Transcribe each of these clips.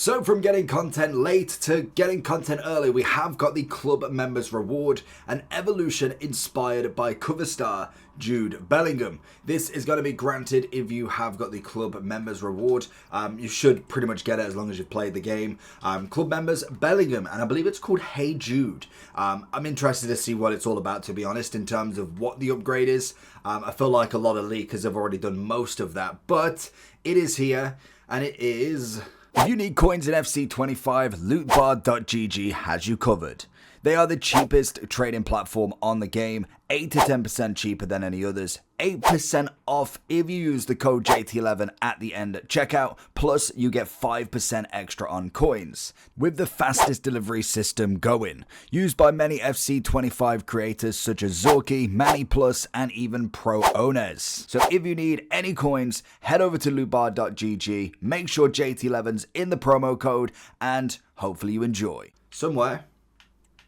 So from getting content late to getting content early, we have got the club members reward, an evolution inspired by cover star Jude Bellingham. This is going to be granted if you have got the club members reward. You should pretty much get it as long as you've played the game. Club members Bellingham, and I believe it's called Hey Jude. I'm interested to see what it's all about, to be honest, in terms of what the upgrade is. I feel like a lot of leakers have already done most of that, but it is here, and it is... If you need coins in FC25, lootbar.gg has you covered. They are the cheapest trading platform on the game, 8 to 10% cheaper than any others, 8% off if you use the code JT11 at the end at checkout, plus you get 5% extra on coins, with the fastest delivery system going, used by many FC25 creators such as Zorky, Manny Plus, and even pro owners. So if you need any coins, head over to lootbar.gg, make sure JT11's in the promo code, and hopefully you enjoy. Somewhere.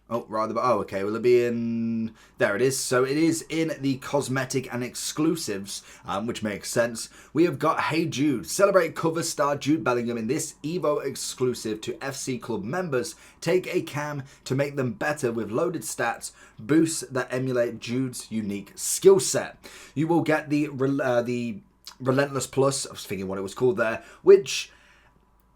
Okay, will it be in... There it is. So it is in the cosmetic and exclusives, which makes sense. We have got Hey Jude. Celebrate cover star Jude Bellingham in this Evo exclusive to FC Club members. Take a cam to make them better with loaded stats, boosts that emulate Jude's unique skill set. You will get the Relentless Plus, I was thinking what it was called there, which...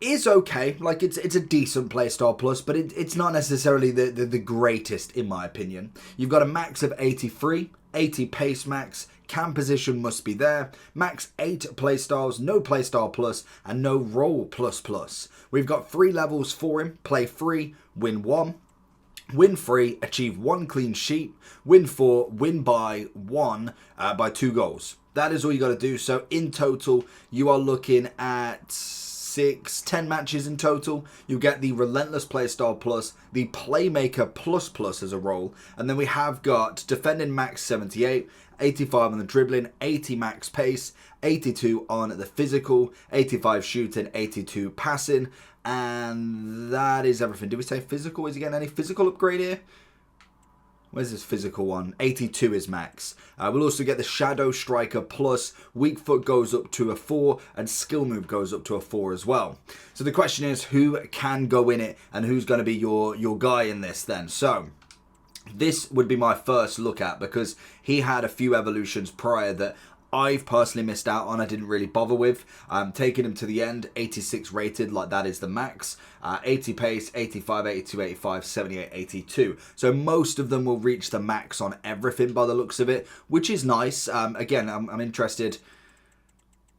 is okay, like it's a decent playstyle plus, but it's not necessarily the greatest in my opinion. You've got a max of 83, 80 pace max, cam position must be there, max 8 playstyles, no playstyle plus, and no roll plus plus. We've got 3 levels for him: play 3, win 1, win 3, achieve 1 clean sheet, win 4, win by 1 by 2 goals. That is all you got to do. So in total, you are looking at 10 matches in total. You get the Relentless Playstyle Plus, the Playmaker Plus as a role, and then we have got defending max 78, 85 on the dribbling, 80 max pace, 82 on the physical, 85 shooting, 82 passing, and that is everything. Did we say physical? Is he getting any physical upgrade here? Where's this physical one? 82 is max. We'll also get the Shadow Striker Plus. Weak foot goes up to a 4 and skill move goes up to a 4 as well. So the question is, who can go in it and who's going to be your guy in this then? So this would be my first look at, because he had a few evolutions prior that I've personally missed out on. I didn't really bother with. Taking him to the end, 86 rated, like that is the max. 80 pace, 85, 82, 85, 78, 82. So most of them will reach the max on everything by the looks of it, which is nice. Again, I'm interested.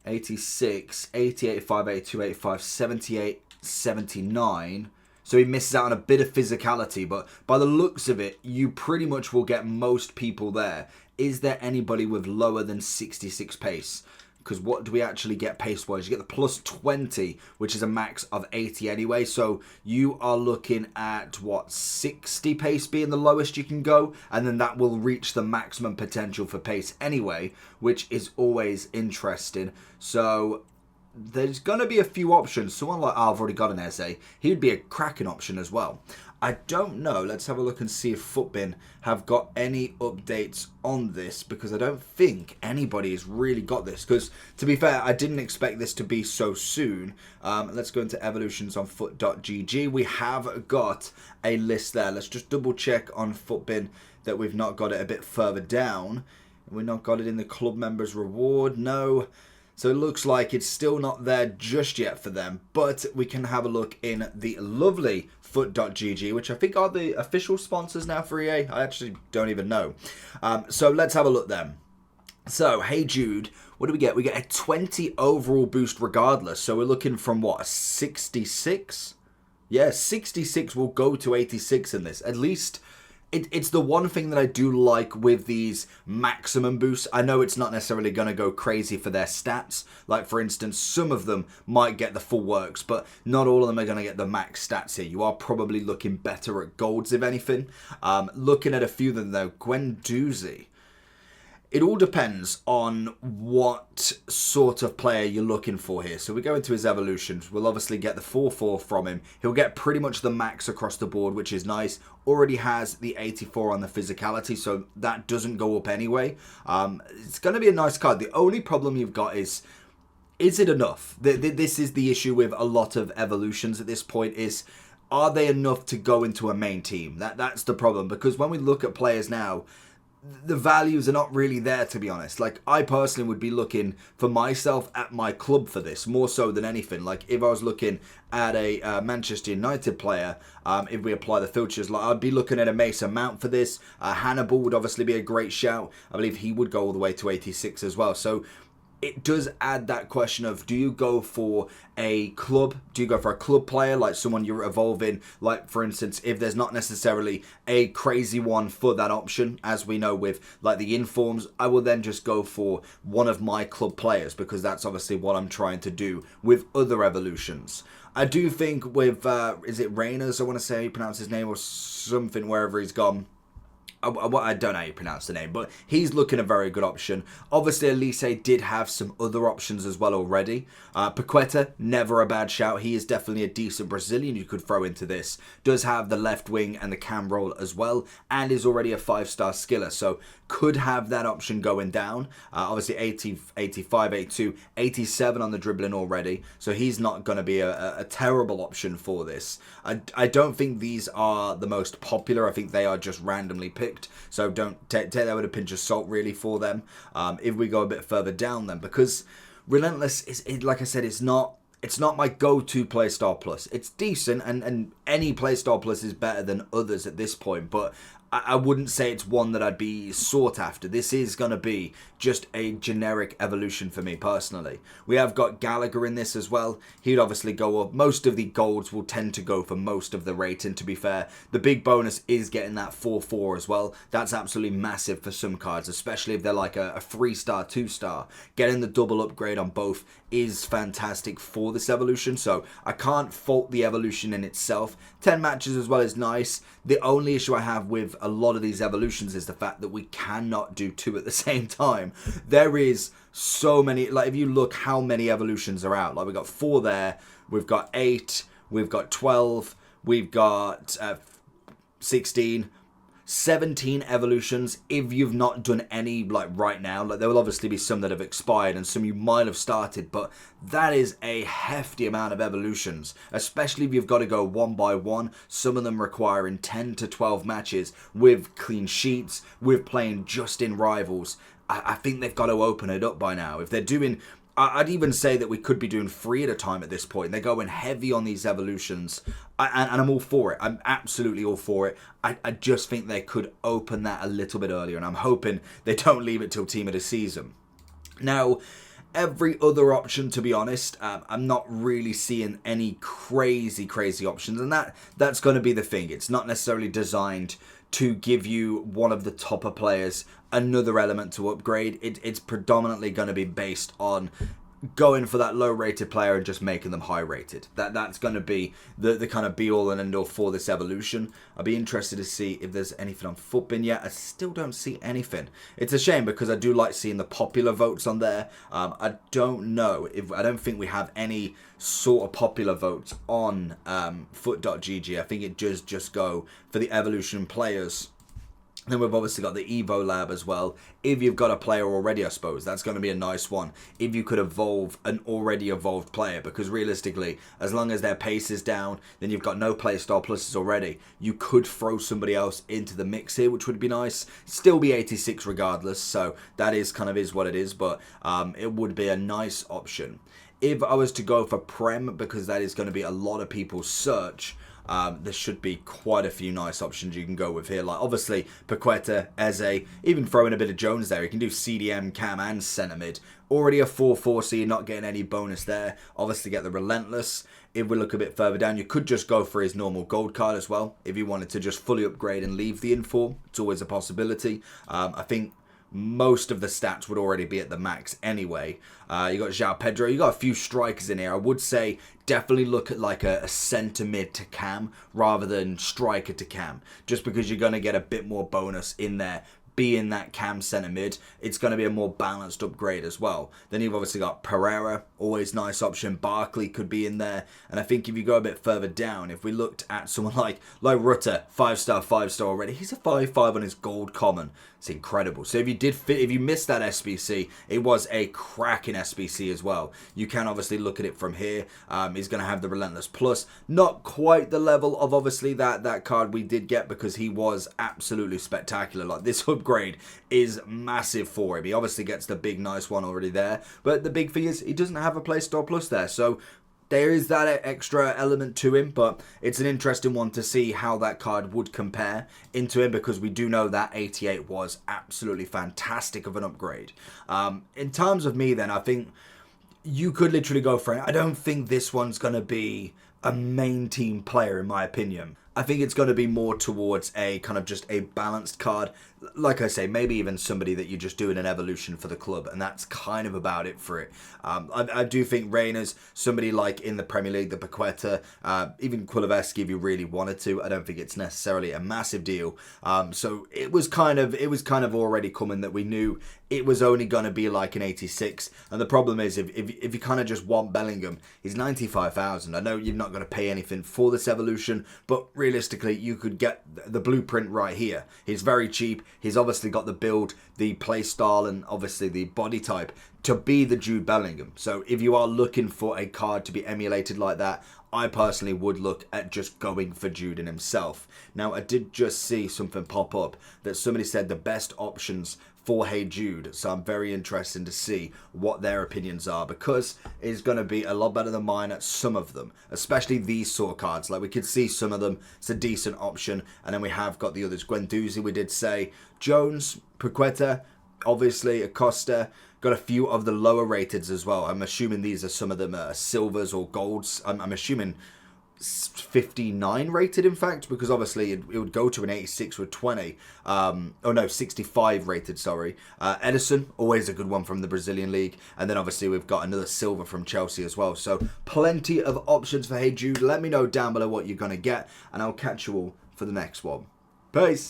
86, 80, 85, 82, 85, 78, 79. So he misses out on a bit of physicality, but by the looks of it, you pretty much will get most people there. Is there anybody with lower than 66 pace? Because what do we actually get pace-wise? You get the plus 20, which is a max of 80 anyway. So you are looking at, what, 60 pace being the lowest you can go? And then that will reach the maximum potential for pace anyway, which is always interesting. So there's going to be a few options. Someone like, I've already got an Eze. He would be a cracking option as well. I don't know. Let's have a look and see if Footbin have got any updates on this, because I don't think anybody has really got this. Because, to be fair, I didn't expect this to be so soon. Let's go into evolutions on foot.gg. We have got a list there. Let's just double check on Footbin that we've not got it a bit further down. We've not got it in the club members reward. No. So it looks like it's still not there just yet for them, but we can have a look in the lovely foot.gg, which I think are the official sponsors now for EA. I actually don't even know. So let's have a look then. So, Hey Jude, what do we get? We get a 20 overall boost regardless. So we're looking from, what, a 66? Yeah, 66 will go to 86 in this. At least... It's the one thing that I do like with these maximum boosts. I know it's not necessarily going to go crazy for their stats. Like, for instance, some of them might get the full works, but not all of them are going to get the max stats here. You are probably looking better at golds, if anything. Looking at a few of them, though, Guendouzi. It all depends on what sort of player you're looking for here. So we go into his evolutions. We'll obviously get the 4-4 from him. He'll get pretty much the max across the board, which is nice. Already has the 84 on the physicality, so that doesn't go up anyway. It's going to be a nice card. The only problem you've got is is it enough? This is the issue with a lot of evolutions at this point is, are they enough to go into a main team? That's the problem, because when we look at players now, the values are not really there, to be honest. Like, I personally would be looking for myself at my club for this, more so than anything. Like, if I was looking at a Manchester United player, if we apply the filters, like, I'd be looking at a Mason Mount for this. Hannibal would obviously be a great shout. I believe he would go all the way to 86 as well. So it does add that question of, do you go for a club? Do you go for a club player, like someone you're evolving? Like, for instance, if there's not necessarily a crazy one for that option, as we know with like the informs, I will then just go for one of my club players, because that's obviously what I'm trying to do with other evolutions. I do think with, is it Reyners, I want to say how you pronounce his name, or something, wherever he's gone. I don't know how you pronounce the name, but he's looking a very good option. Obviously, Elise did have some other options as well already. Paqueta, never a bad shout. He is definitely a decent Brazilian you could throw into this. Does have the left wing and the cam roll as well, and is already a 5-star skiller, so could have that option going down. Obviously, 80, 85, 82, 87 on the dribbling already, so he's not going to be a terrible option for this. I don't think these are the most popular. I think they are just randomly picked. So don't take that with a pinch of salt really for them. If we go a bit further down then, because Relentless is, like I said, it's not my go-to playstyle plus. It's decent, and any playstyle plus is better than others at this point, but I wouldn't say it's one that I'd be sought after. This is going to be just a generic evolution for me personally. We have got Gallagher in this as well. He'd obviously go up. Most of the golds will tend to go for most of the rating, to be fair. The big bonus is getting that 4-4 as well. That's absolutely massive for some cards, especially if they're like a 3-star, 2-star. Getting the double upgrade on both is fantastic for this evolution, so I can't fault the evolution in itself. 10 matches as well is nice. The only issue I have with a lot of these evolutions is the fact that we cannot do 2 at the same time. There is so many, like if you look how many evolutions are out, like we've got 4 there, we've got 8, we've got 12, we've got 16, 17 evolutions. If you've not done any like right now, like there will obviously be some that have expired and some you might have started, but that is a hefty amount of evolutions, especially if you've got to go one by one, some of them requiring 10 to 12 matches with clean sheets, with playing just in rivals. I think they've got to open it up by now. If they're doing, I'd even say that we could be doing 3 at a time at this point. They're going heavy on these evolutions, and I'm all for it. I'm absolutely all for it. I just think they could open that a little bit earlier, and I'm hoping they don't leave it till team of the season. Now, every other option, to be honest, I'm not really seeing any crazy options, and that's going to be the thing. It's not necessarily designed to give you one of the topper players another element to upgrade. It's predominantly going to be based on going for that low rated player and just making them high rated. That's going to be the kind of be all and end all for this evolution. I'll be interested to see if there's anything on Footbin yet. I still don't see anything. It's a shame, because I do like seeing the popular votes on there. I don't know if, I don't think we have any sort of popular votes on foot.gg. I think it does just go for the evolution players. Then we've obviously got the Evo Lab as well. If you've got a player already, I suppose, that's going to be a nice one. If you could evolve an already evolved player, because realistically, as long as their pace is down, then you've got no playstyle pluses already. You could throw somebody else into the mix here, which would be nice. Still be 86 regardless, so that is kind of is what it is, but it would be a nice option. If I was to go for Prem, because that is going to be a lot of people's search, there should be quite a few nice options you can go with here. Like obviously Paqueta, Eze, even throwing a bit of Jones there. You can do CDM, Cam and centre mid. Already a 4-4, so you're not getting any bonus there. Obviously get the Relentless. If we look a bit further down, you could just go for his normal gold card as well. If you wanted to just fully upgrade and leave the inform, it's always a possibility. I think most of the stats would already be at the max anyway. You got João Pedro, you got a few strikers in here. I would say definitely look at like a centre mid to cam rather than striker to cam, just because you're going to get a bit more bonus in there be in that cam centre mid, it's going to be a more balanced upgrade as well. Then you've obviously got Pereira, always nice option. Barkley could be in there. And I think if you go a bit further down, if we looked at someone like Rutter, 5-star already, he's a 5-5 on his gold common. It's incredible. So if you missed that SBC, it was a cracking SBC as well. You can obviously look at it from here. He's going to have the Relentless Plus. Not quite the level of obviously that card we did get, because he was absolutely spectacular. Like, this upgrade is massive for him. He obviously gets the big nice one already there. But the big thing is he doesn't have a Playstyle Plus there. So there is that extra element to him, but it's an interesting one to see how that card would compare into him, because we do know that 88 was absolutely fantastic of an upgrade. In terms of me then, I think you could literally go for it. I don't think this one's going to be a main team player, in my opinion. I think it's going to be more towards a kind of just a balanced card. Like I say, maybe even somebody that you just do in an evolution for the club, and that's kind of about it for it. I do think Reina's somebody like in the Premier League, the Paqueta, even Kuleveski if you really wanted to. I don't think it's necessarily a massive deal. So it was kind of already coming that we knew it was only going to be like an 86. And the problem is, if you kind of just want Bellingham, he's 95,000. I know you're not going to pay anything for this evolution, but realistically, you could get the blueprint right here. He's very cheap. He's obviously got the build, the play style, and obviously the body type to be the Jude Bellingham. So if you are looking for a card to be emulated like that, I personally would look at just going for Jude in himself. Now, I did just see something pop up that somebody said the best options for Hey Jude, so I'm very interested to see what their opinions are, because it's going to be a lot better than mine at some of them, especially these sort of cards. Like, we could see some of them, it's a decent option, and then we have got the others. Guendouzi, we did say. Jones, Paqueta, obviously Acosta. Got a few of the lower rateds as well. I'm assuming these are some of them silvers or golds. I'm assuming 59 rated, in fact, because obviously it would go to an 86 with 20. Oh no, 65 rated, sorry. Edison, always a good one from the Brazilian league. And then obviously we've got another silver from Chelsea as well. So plenty of options for Hey Jude. Let me know down below what you're going to get, and I'll catch you all for the next one. Peace.